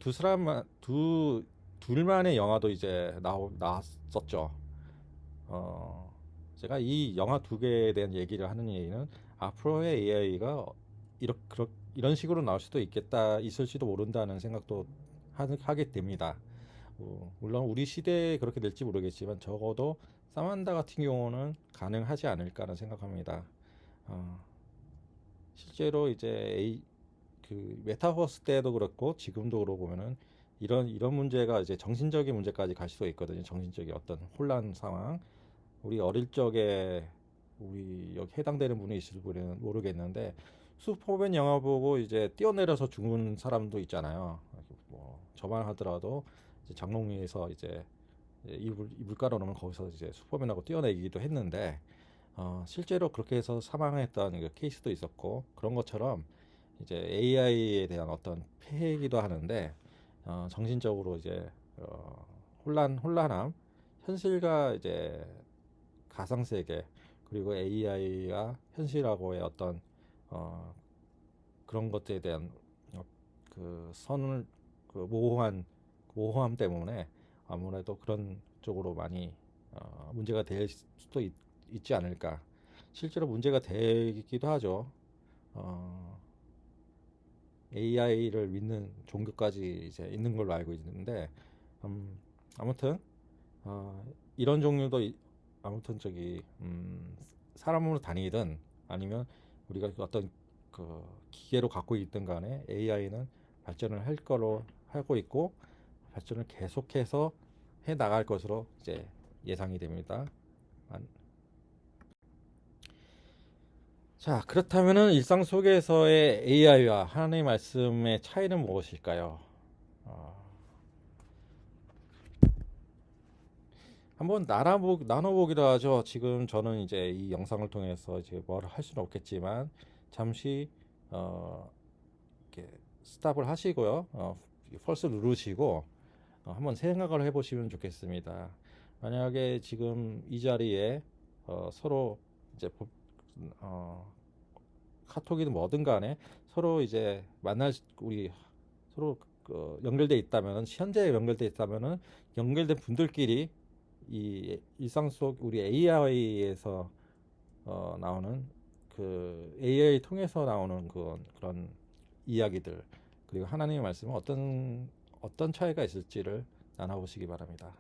둘만의 영화도 이제 나왔었죠. 제가 이 영화 두 개에 대한 얘기를 하는 얘기는 앞으로의 AI가 이런 식으로 나올 수도 있을지도 모른다는 생각도 하게 됩니다. 물론 우리 시대에 그렇게 될지 모르겠지만 적어도 사만다 같은 경우는 가능하지 않을까라는 생각합니다. 실제로 이제 그 메타버스 때도 그렇고 지금도 그러고 보면은 이런 문제가 이제 정신적인 문제까지 갈 수도 있거든요. 정신적인 어떤 혼란 상황. 우리 어릴 적에 우리 여기 해당되는 분이 있을지 모르겠는데 슈퍼맨 영화 보고 이제 뛰어내려서 죽은 사람도 있잖아요. 뭐 저만 하더라도 이제 장롱위에서 이제 이불 깔아놓으면 거기서 이제 슈퍼맨하고 뛰어내기도 했는데 실제로 그렇게 해서 사망했던 그 케이스도 있었고 그런 것처럼 이제 AI에 대한 어떤 폐해이기도 하는데 정신적으로 이제 혼란함, 현실과 이제 가상세계 그리고 AI가 현실하고의 어떤 그런 것들에 대한 그 선을 모호함 때문에 아무래도 그런 쪽으로 많이 문제가 될 수도 있지 않을까. 실제로 문제가 되기도 하죠. AI를 믿는 종교까지 이제 있는 걸로 알고 있는데 아무튼 이런 종류도 아무튼 사람으로 다니든 아니면 우리가 어떤 그 기계로 갖고 있든 간에 AI는 발전을 할 거로 하고 있고 발전을 계속해서 해 나갈 것으로 이제 예상이 됩니다. 자, 그렇다면은 일상 속에서의 AI와 하나님의 말씀의 차이는 무엇일까요? 한번 나눠보기로 하죠. 지금 저는 이제 이 영상을 통해서 이제 뭘 할 수는 없겠지만 잠시 이렇게 스탑을 하시고요. 펄스 누르시고 한번 생각을 해보시면 좋겠습니다. 만약에 지금 이 자리에 서로 이제 카톡이든 뭐든 간에 서로 이제 우리 서로 연결돼 있다면, 현재 연결돼 있다면은 연결된 분들끼리 이 일상 속 우리 AI에서 나오는 그 AI 통해서 나오는 그런 이야기들, 그리고 하나님의 말씀은 어떤 차이가 있을지를 나눠보시기 바랍니다.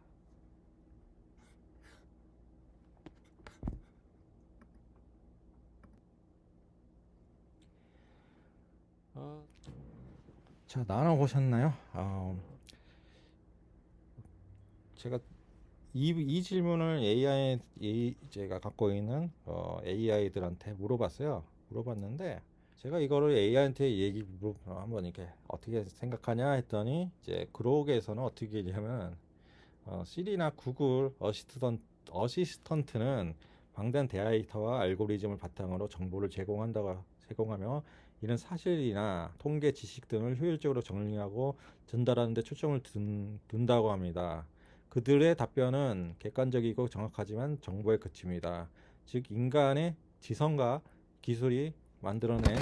자, 나눠보셨나요? 제가 이 질문을 제가 갖고 있는 AI들한테 물어봤는데, 제가 이거를 AI한테 한번 이렇게 어떻게 생각하냐 했더니, 이제 그록에서는 어떻게 얘기하면 시리나 구글 어시스턴트는 방대한 데이터와 알고리즘을 바탕으로 정보를 제공하며 이런 사실이나 통계 지식 등을 효율적으로 정리하고 전달하는 데 초점을 둔다고 합니다. 그들의 답변은 객관적이고 정확하지만 정보에 그칩니다. 즉 인간의 지성과 기술이 만들어낸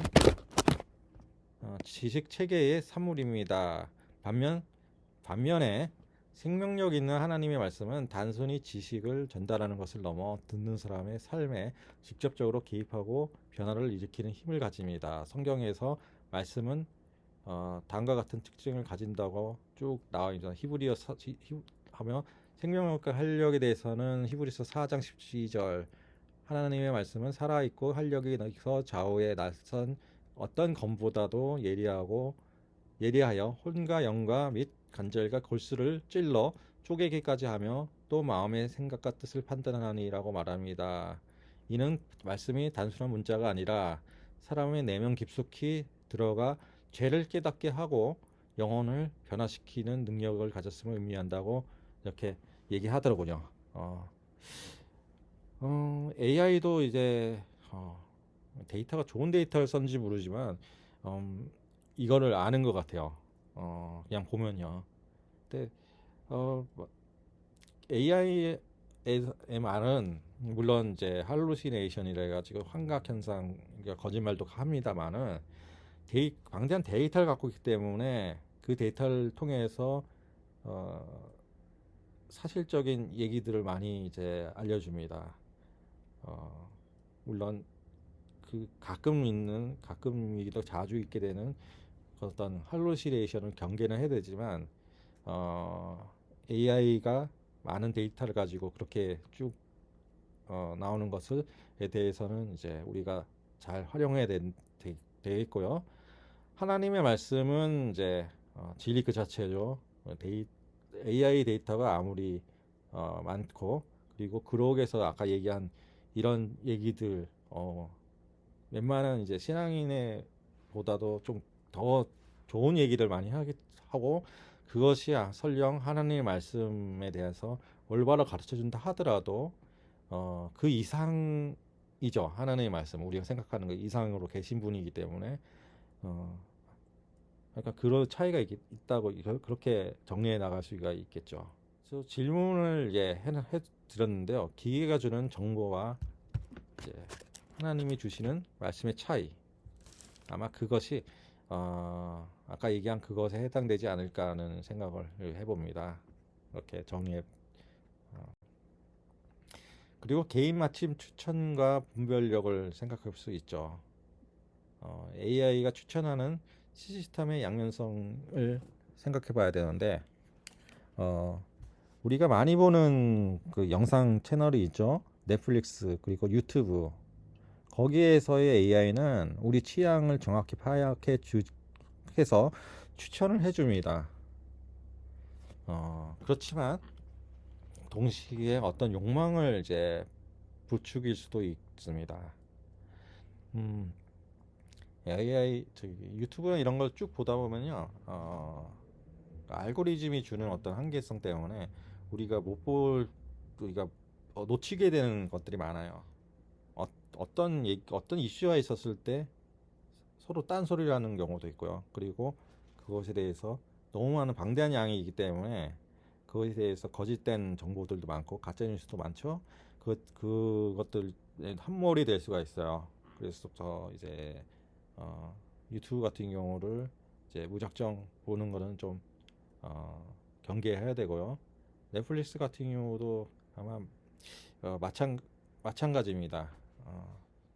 지식 체계의 산물입니다. 반면에 생명력 있는 하나님의 말씀은 단순히 지식을 전달하는 것을 넘어 듣는 사람의 삶에 직접적으로 개입하고 변화를 일으키는 힘을 가집니다. 성경에서 말씀은 다음과 같은 특징을 가진다고 쭉 나와 있습니다. 히브리서 하며 생명력과 활력에 대해서는 히브리서 4장 12절, 하나님의 말씀은 살아있고 활력이 있어 좌우에 날선 어떤 검보다도 예리하여 혼과 영과 및 관절과 골수를 찔러 쪼개기까지 하며 또 마음의 생각과 뜻을 판단하니라고 말합니다. 이는 말씀이 단순한 문자가 아니라 사람의 내면 깊숙이 들어가 죄를 깨닫게 하고 영혼을 변화시키는 능력을 가졌음을 의미한다고 이렇게 얘기하더라고요. AI도 이제 데이터가 좋은 데이터를 썼는지 모르지만 이거를 아는 것 같아요. 그냥 보면요. 근데 AI의 말은 물론 이제 할루시네이션이라 해가지고 환각 현상, 거짓말도 합니다만은 방대한 데이터를 갖고 있기 때문에 그 데이터를 통해서 사실적인 얘기들을 많이 이제 알려줍니다. 물론 그 가끔이기도 자주 있게 되는 어떤 할루시네이션을 경계는 해야 되지만 AI가 많은 데이터를 가지고 그렇게 쭉 나오는 것에 대해서는 이제 우리가 잘 활용해야 되겠고요. 하나님의 말씀은 이제 진리 그 자체죠. AI 데이터가 아무리 많고, 그리고 그록에서 아까 얘기한 이런 얘기들 웬만한 이제 신앙인의 보다도 좀 더 좋은 얘기를 많이 하고, 그것이 설령 하나님의 말씀에 대해서 올바로 가르쳐 준다 하더라도 그 이상이죠. 하나님의 말씀, 우리가 생각하는 그 이상으로 계신 분이기 때문에 그러니까 그런 차이가 있다고 그렇게 정리해 나갈 수가 있겠죠. 그래서 질문을 해 드렸는데요. 기계가 주는 정보와 이제 하나님이 주시는 말씀의 차이, 아마 그것이 아까 얘기한 그것에 해당되지 않을까 하는 생각을 해봅니다. 이렇게 그리고 개인 맞춤 추천과 분별력을 생각해 볼 수 있죠. AI가 추천하는 시스템의 양면성을 생각해 봐야 되는데, 우리가 많이 보는 그 영상 채널이 있죠. 넷플릭스 그리고 유튜브. 거기에서의 AI는 우리 취향을 정확히 해서 추천을 해줍니다. 그렇지만 동시에 어떤 욕망을 이제 부추길 수도 있습니다. AI 유튜브나 이런 걸 쭉 보다 보면요, 알고리즘이 주는 어떤 한계성 때문에 우리가 우리가 놓치게 되는 것들이 많아요. 어떤 이슈가 있었을 때 서로 딴소리를 하는 경우도 있고요. 그리고 그것에 대해서 너무 많은 방대한 양이 있기 때문에 그것에 대해서 거짓된 정보들도 많고 가짜 뉴스도 많죠. 그것들 함몰이 될 수가 있어요. 그래서 이제 유튜브 같은 경우를 이제 무작정 보는 거는 좀 경계해야 되고요. 넷플릭스 같은 경우도 아마 마찬가지입니다.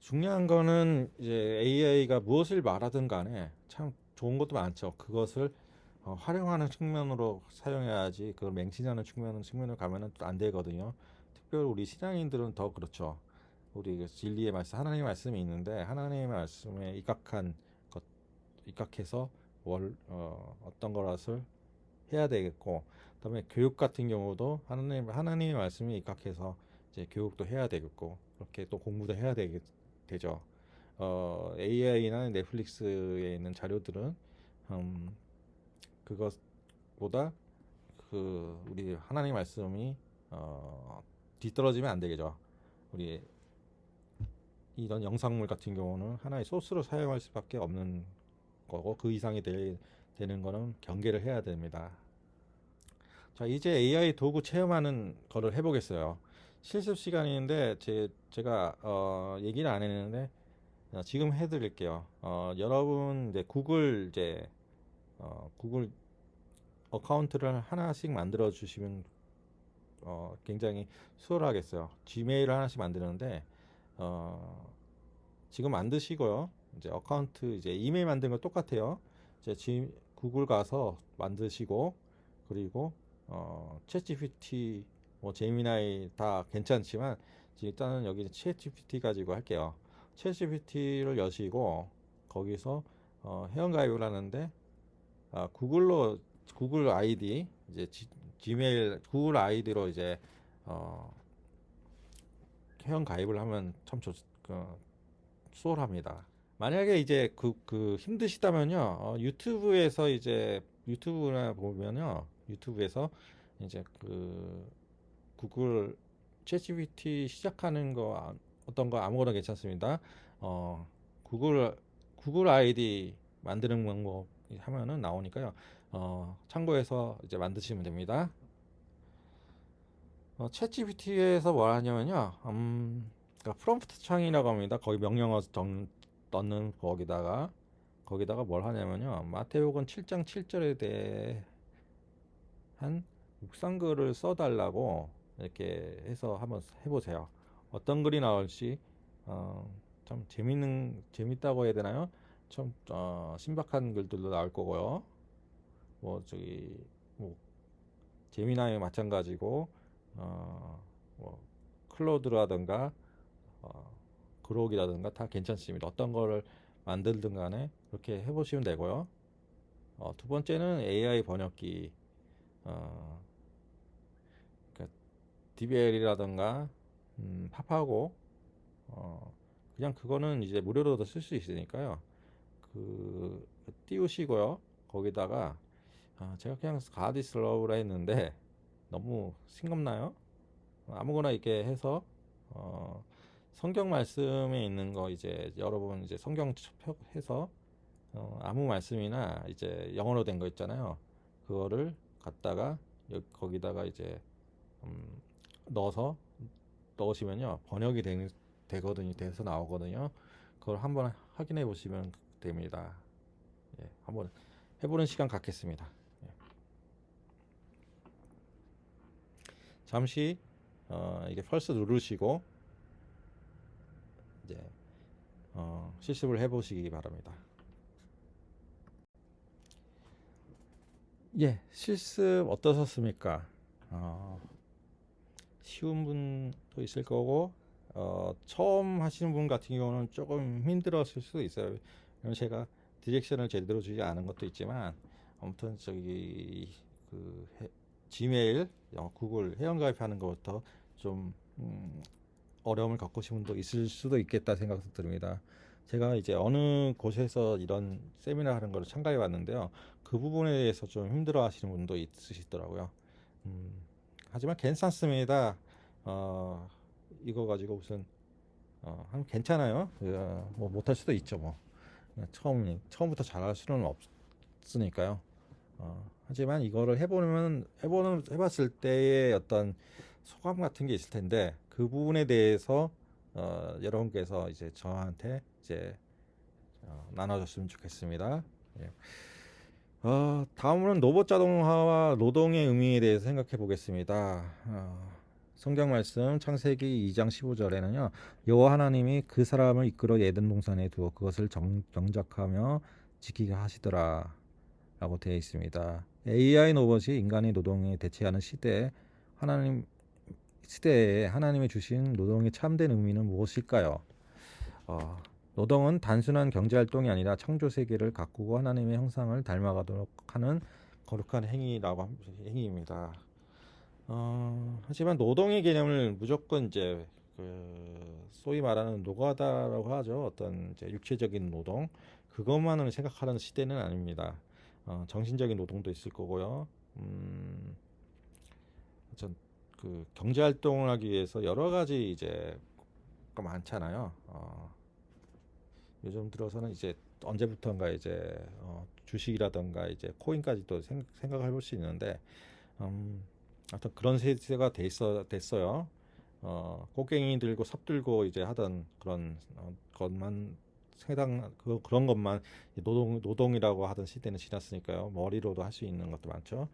중요한 거는 이제 AI가 무엇을 말하든 간에 참 좋은 것도 많죠. 그것을 활용하는 측면으로 사용해야지 그걸 맹신하는 측면을 가면은 또 안 되거든요. 특별히 우리 신앙인들은 더 그렇죠. 우리 그 진리의 말씀, 하나님의 말씀이 있는데 하나님의 말씀에 입각해서 어떤 것을 해야 되겠고, 그다음에 교육 같은 경우도 하나님의 말씀에 입각해서 이제 교육도 해야 되겠고, 그렇게 또 공부도 해야 되죠. AI나 넷플릭스에 있는 자료들은 그것보다 우리 하나님 말씀이 뒤떨어지면 안 되겠죠. 우리 이런 영상물 같은 경우는 하나의 소스로 사용할 수밖에 없는 거고, 그 이상이 되는 거는 경계를 해야 됩니다. 자, 이제 AI 도구 체험하는 거를 해보겠어요. 실습 시간인데 제가 얘기를 안 했는데 지금 해드릴게요. 여러분 이제 구글 어카운트를 하나씩 만들어 주시면 굉장히 수월하겠어요. 지메일을 하나씩 만드는데 지금 만드시고요. 이제 어카운트 이제 이메일 만드는 거 똑같아요. 이제 구글 가서 만드시고, 그리고 챗GPT 제미나이 다 괜찮지만 일단은 여기 챗GPT 가지고 할게요. 챗GPT를 여시고 거기서 회원가입을 하는데 구글 아이디 이제 지메일 구글 아이디로 이제 회원 가입을 하면 참 수월합니다. 만약에 이제 힘드시다면요, 유튜브나 보면요, 유튜브에서 이제 구글 챗GPT 시작하는 거 어떤 거 아무거나 괜찮습니다. 구글 아이디 만드는 방법 하면은 나오니까요. 참고해서 이제 만드시면 됩니다. 챗GPT에서 뭘 하냐면요, 그러니까 프롬프트 창이라고 합니다. 거기 명령어 넣는 거기다가 뭘 하냐면요, 마태복음 7장 7절에 대한 묵상글을 써달라고 이렇게 해서 한번 해보세요. 어떤 글이 나올지 참 재밌다고 해야 되나요? 참 신박한 글들도 나올 거고요. 제미나이 마찬가지고 클로드라든가 그록이라든가 다 괜찮습니다. 어떤 거를 만들든 간에 그렇게 해보시면 되고요. 두 번째는 AI 번역기, 그러니까 DeepL이라든가 파파고, 그냥 그거는 이제 무료로도 쓸 수 있으니까요. 띄우시고요. 거기다가 제가 그냥 God is Love라 했는데 너무 싱겁나요? 아무거나 이렇게 해서 성경 말씀에 있는 거 이제 여러분 이제 성경 해서 아무 말씀이나 이제 영어로 된 거 있잖아요. 그거를 갖다가 거기다가 이제 넣으시면요, 번역이 되거든요. 돼서 나오거든요. 그걸 한번 확인해 보시면 됩니다. 예, 한번 해보는 시간 갖겠습니다. 예. 잠시 이게 펄스 누르시고 이제 실습을 해보시기 바랍니다. 예, 실습 어떠셨습니까? 쉬운 분도 있을 거고 처음 하시는 분 같은 경우는 조금 힘들었을 수도 있어요. 왜냐면 제가 디렉션을 제대로 주지 않은 것도 있지만, 아무튼 지메일, 구글 회원가입하는 것부터 좀 어려움을 겪으신 분도 있을 수도 있겠다 생각도 듭니다. 제가 이제 어느 곳에서 이런 세미나 하는 걸 참가해 봤는데요, 그 부분에 대해서 좀 힘들어 하시는 분도 있으시더라고요. 하지만 괜찮습니다. 이거 가지고 무슨 괜찮아요. 뭐 못할 수도 있죠. 뭐 처음부터 잘할 수는 없으니까요. 하지만 이거를 해봤을 때의 어떤 소감 같은 게 있을 텐데 그 부분에 대해서 여러분께서 이제 저한테 이제 나눠줬으면 좋겠습니다. 예. 다음으로는 로봇 자동화와 노동의 의미에 대해서 생각해 보겠습니다. 성경 말씀 창세기 2장 15절에는요. 여호와 하나님이 그 사람을 이끌어 에덴 동산에 두어 그것을 경작하며 지키게 하시더라 라고 되어 있습니다. AI 로봇이 인간의 노동에 대체하는 시대에 하나님이 주신 노동의 참된 의미는 무엇일까요? 노동은 단순한 경제활동이 아니라 창조 세계를 가꾸고 하나님의 형상을 닮아가도록 하는 거룩한 행위입니다. 하지만 노동의 개념을 무조건 이제 소위 말하는 노가다라고 하죠. 어떤 이제 육체적인 노동 그것만을 생각하는 시대는 아닙니다. 정신적인 노동도 있을 거고요. 그 경제 활동을 하기 위해서 여러 가지 이제 많잖아요. 요즘 들어서는 이제 언제부턴가 이제 주식이라던가 이제 코인까지도 생각해 볼 수 있는데 하여튼 그런 세대가 됐어요. 꽃갱이 들고 삽 들고 이제 하던 그런 것만 그런 것만 노동이라고 하던 시대는 지났으니까요. 머리로도 할 수 있는 것도 많죠.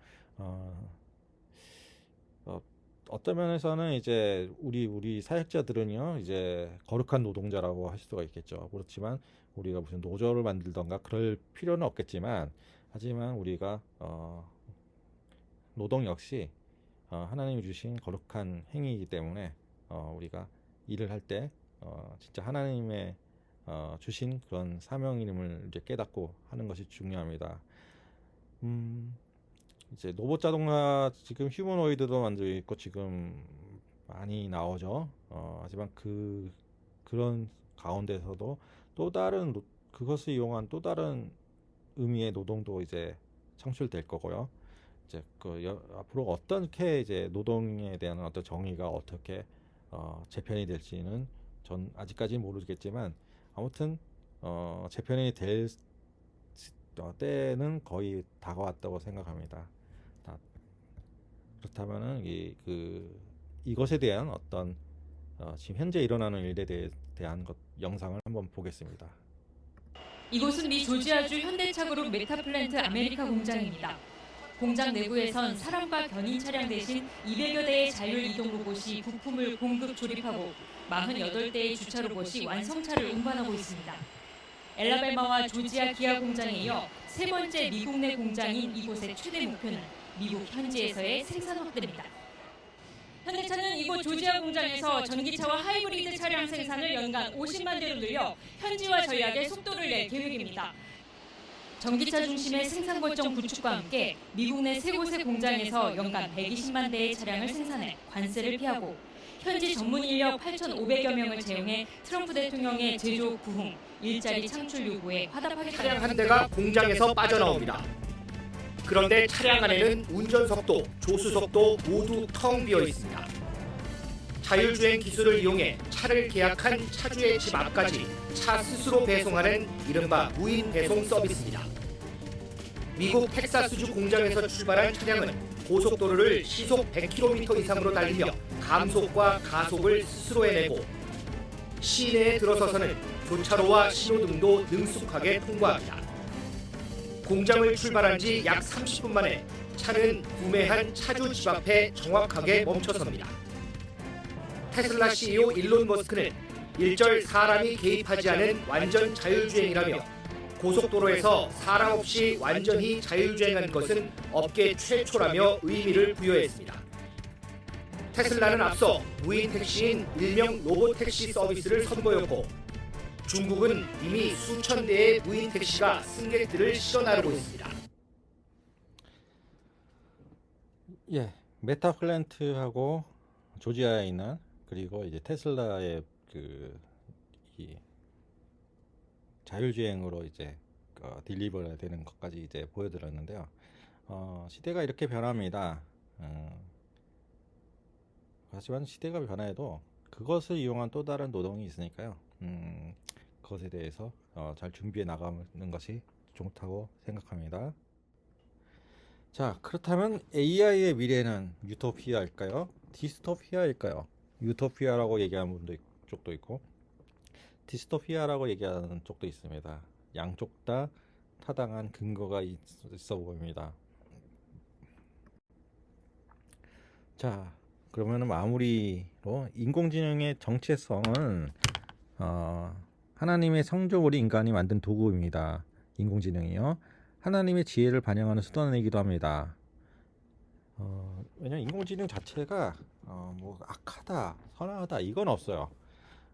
어떤 면에서는 이제 우리 사역자들은요 이제 거룩한 노동자라고 할 수가 있겠죠. 그렇지만 우리가 무슨 노조를 만들던가 그럴 필요는 없겠지만 하지만 우리가 노동 역시 하나님이 주신 거룩한 행위이기 때문에 우리가 일을 할 때 진짜 하나님의 주신 그런 사명임을 이제 깨닫고 하는 것이 중요합니다. 이제 로봇 자동화 지금 휴머노이드도 만들고 있고 지금 많이 나오죠. 하지만 그런 가운데서도 또 다른 그것을 이용한 또 다른 의미의 노동도 이제 창출될 거고요. 이제 앞으로 어떻게 이제 노동에 대한 어떤 정의가 어떻게 재편이 될지는 전 아직까지는 모르겠지만 아무튼 재편이 될 때는 거의 다가왔다고 생각합니다. 그렇다면은 이것에 대한 어떤 지금 현재 일어나는 일에 대한 영상을 한번 보겠습니다. 이곳은 미 조지아주 현대차그룹 메타플랜트 아메리카 공장입니다. 공장 내부에선 사람과 견인 차량 대신 200여 대의 자율 이동 로봇이 부품을 공급 조립하고 48대의 주차 로봇이 완성차를 운반하고 있습니다. 엘라베마와 조지아 기아 공장에 이어 세 번째 미국 내 공장인 이곳의 최대 목표는 미국 현지에서의 생산 확대입니다. 현대차는 이곳 조지아 공장에서 전기차와 하이브리드 차량 생산을 연간 50만 대로 늘려 현지화 전략에 속도를 낼 계획입니다. 전기차 중심의 생산 거점 구축과 함께 미국 내 세 곳의 공장에서 연간 120만 대의 차량을 생산해 관세를 피하고 현지 전문 인력 8,500여 명을 채용해 트럼프 대통령의 제조 부흥, 일자리 창출 요구에 화답하겠다는 차량 한 대가 공장에서 빠져나옵니다. 그런데 차량 안에는 운전석도 조수석도 모두 텅 비어 있습니다. 자율주행 기술을 이용해 차를 계약한 차주의 집 앞까지 차 스스로 배송하는 이른바 무인 배송 서비스입니다. 미국 텍사스주 공장에서 출발한 차량은 고속도로를 시속 100km 이상으로 달리며 감속과 가속을 스스로 해내고 시내에 들어서서는 교차로와 신호등도 능숙하게 통과합니다. 공장을 출발한 지 약 30분 만에 차는 구매한 차주 집 앞에 정확하게 멈춰섭니다. 테슬라 CEO 일론 머스크는 일절 사람이 개입하지 않은 완전 자율주행이라며 고속도로에서 사람 없이 완전히 자율주행한 것은 업계 최초라며 의미를 부여했습니다. 테슬라는 앞서 무인 택시인 일명 로봇택시 서비스를 선보였고 중국은 이미 수천 대의 무인 택시가 승객들을 실어 나르고 있습니다. 예, 메타플랜트하고 조지아에 있는 그리고 이제 테슬라의 이 자율주행으로 이제 딜리버가 되는 것까지 이제 보여드렸는데요. 시대가 이렇게 변합니다. 하지만 시대가 변해도 그것을 이용한 또 다른 노동이 있으니까요. 그것에 대해서 잘 준비해 나가는 것이 좋다고 생각합니다. 자, 그렇다면 AI의 미래는 유토피아일까요? 디스토피아일까요? 유토피아라고 얘기하는 쪽도 있고 디스토피아라고 얘기하는 쪽도 있습니다. 양쪽 다 타당한 근거가 있어 보입니다. 자, 그러면 마무리로 인공지능의 정체성은 하나님의 성조물이 인간이 만든 도구입니다. 인공지능이요. 하나님의 지혜를 반영하는 수단이기도 합니다. 왜냐면 인공지능 자체가 뭐 악하다, 선하다 이건 없어요.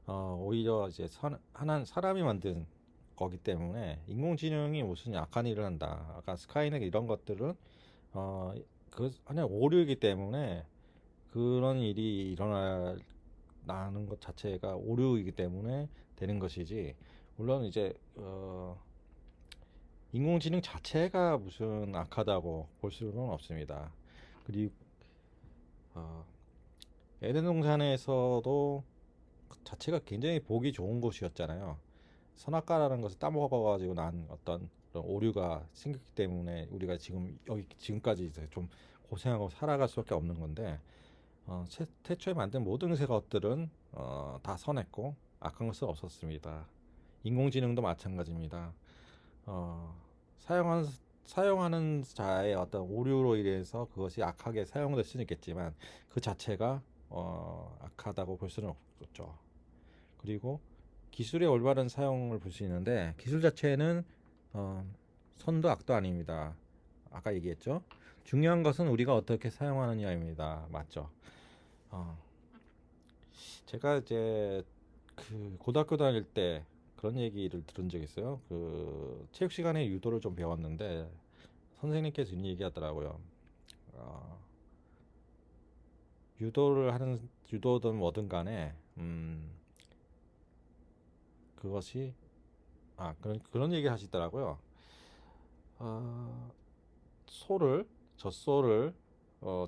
오히려 이제 사람이 만든 거기 때문에 인공지능이 무슨 악한 일을 한다. 아까 스카이넷 이런 것들은 그 하나의 오류이기 때문에 그런 일이 일어나는 것 자체가 오류이기 때문에 되는 것이지. 물론 이제 인공지능 자체가 무슨 악하다고 볼 수는 없습니다. 그리고 에덴 동산에서도 자체가 굉장히 보기 좋은 곳이었잖아요. 선악과라는 것을 따먹어가지고 난 어떤 그런 오류가 생겼기 때문에 우리가 지금까지 이제 좀 고생하고 살아갈 수밖에 없는 건데 태초에 만든 모든 것들은 다 선했고 악한 것은 없었습니다. 인공지능도 마찬가지입니다. 사용하는 자의 어떤 오류로 인해서 그것이 악하게 사용될 수는 있겠지만 그 자체가 악하다고 볼 수는 없죠. 그리고 기술의 올바른 사용을 볼 수 있는데 기술 자체는 선도 악도 아닙니다. 아까 얘기했죠. 중요한 것은 우리가 어떻게 사용하느냐입니다. 맞죠? 제가 이제 그 고등학교 다닐 때 그런 얘기를 들은 적이 있어요. 그 체육 시간에 유도를 좀 배웠는데 선생님께서 이런 얘기하더라고요. 유도든 뭐든 간에 그것이 그런 얘기 하시더라고요.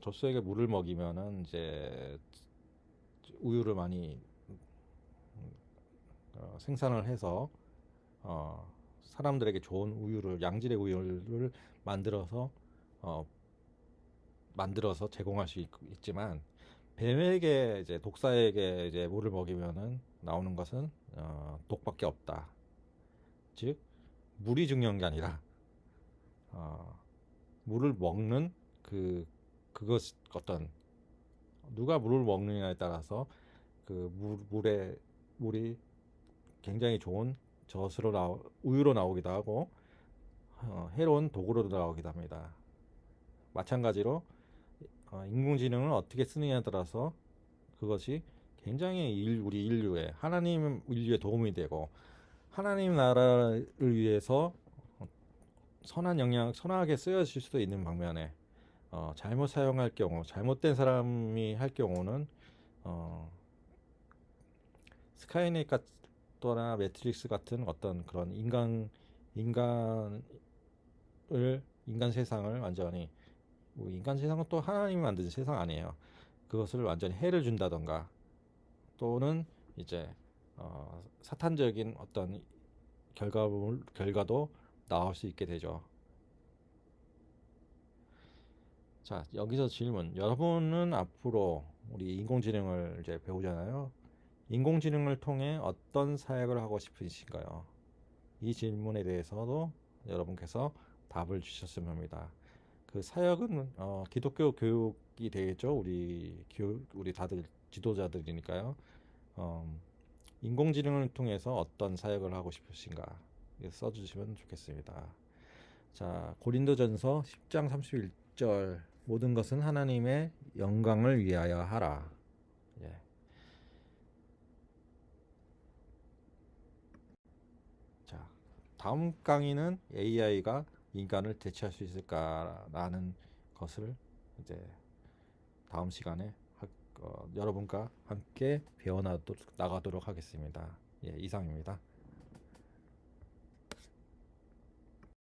젖소에게 물을 먹이면은 이제 우유를 많이 생산을 해서 사람들에게 좋은 우유를 양질의 우유를 만들어서 제공할 수 있지만 뱀에게 이제 독사에게 이제 물을 먹이면은 나오는 것은 독밖에 없다. 즉 물이 중요한 게 아니라 물을 먹는 그것 어떤 누가 물을 먹느냐에 따라서 그 물이 굉장히 좋은 우유로 나오기도 하고 해로운 독으로 나오기도 합니다. 마찬가지로 인공지능을 어떻게 쓰느냐에 따라서 그것이 굉장히 우리 인류에 하나님 인류에 도움이 되고 하나님 나라를 위해서 선하게 쓰여질 수도 있는 방면에 잘못 사용할 경우 잘못된 사람이 할 경우는 스카이넷 또나 매트릭스 같은 어떤 그런 인간 세상을 완전히 인간 세상은 또 하나님이 만든 세상 아니에요. 그것을 완전히 해를 준다던가 또는 이제 사탄적인 어떤 결과도 나올 수 있게 되죠. 자, 여기서 질문. 여러분은 앞으로 우리 인공지능을 이제 배우잖아요. 인공지능을 통해 어떤 사역을 하고 싶으신가요? 이 질문에 대해서도 여러분께서 답을 주셨으면 합니다. 그 사역은 기독교 교육이 되겠죠. 우리 다들 지도자들이니까요. 인공지능을 통해서 어떤 사역을 하고 싶으신가 써주시면 좋겠습니다. 자, 고린도전서 10장 31절 모든 것은 하나님의 영광을 위하여 하라. 예. 자, 다음 강의는 AI가 인간을 대체할 수 있을까라는 것을 이제 다음 시간에 여러분과 함께 배워나가도록 하겠습니다. 예, 이상입니다.